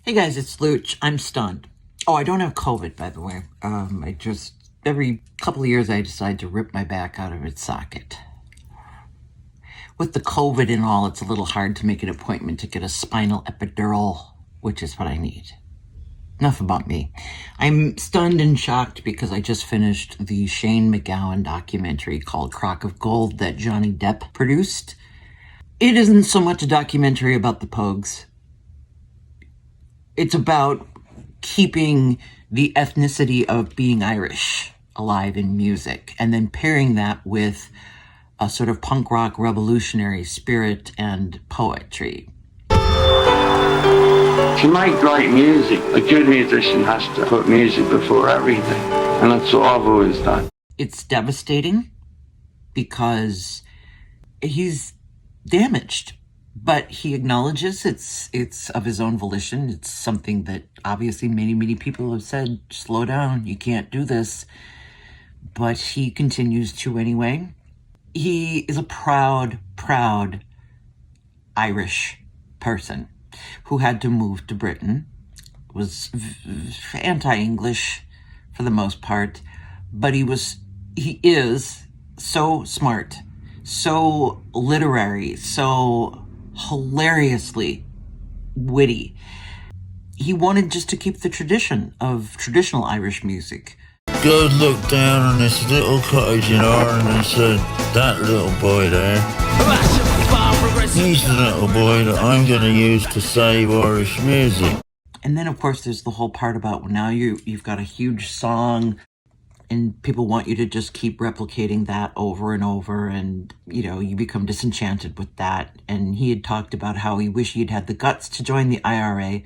Hey guys, it's Looch. I'm stunned. Oh, I don't have COVID, by the way. Every couple of years I decide to rip my back out of its socket. With the COVID and all, it's a little hard to make an appointment to get a spinal epidural, which is what I need. Enough about me. I'm stunned and shocked because I just finished the Shane MacGowan documentary called Crock of Gold that Johnny Depp produced. It isn't so much a documentary about the Pogues. It's about keeping the ethnicity of being Irish alive in music and then pairing that with a sort of punk rock revolutionary spirit and poetry. To make great music, a good musician has to put music before everything, and that's what I've always done. It's devastating because he's damaged, but he acknowledges it's of his own volition. It's something that obviously many people have said, slow down, you can't do this. But he continues to anyway. He is a proud Irish person who had to move to Britain, was anti-English for the most part, but he is so smart, so literary, so hilariously witty. He wanted just to keep the tradition of traditional Irish music. God looked down on this little cottage in Ireland and said, that little boy there, he's the little boy that I'm going to use to save Irish music. And then, of course, there's the whole part about now you've got a huge song and people want you to just keep replicating that over and over, and, you become disenchanted with that. And he had talked about how he wished he'd had the guts to join the IRA,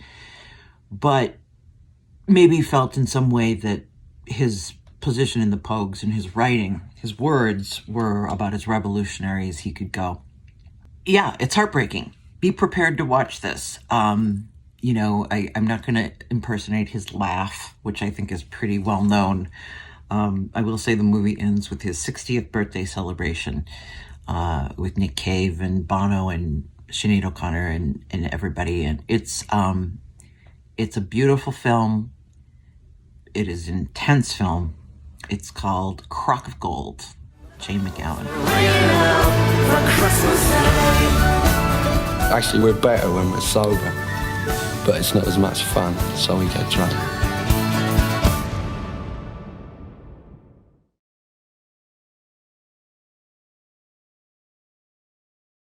but maybe felt in some way that his position in the Pogues and his writing, his words were about as revolutionary as he could go. Yeah, it's heartbreaking. Be prepared to watch this. I'm not going to impersonate his laugh, which I think is pretty well known. I will say the movie ends with his 60th birthday celebration with Nick Cave and Bono and Sinead O'Connor and everybody. And it's a beautiful film. It is an intense film. It's called Crock of Gold. Shane MacGowan. Actually, we're better when we're sober, but it's not as much fun, so we get drunk.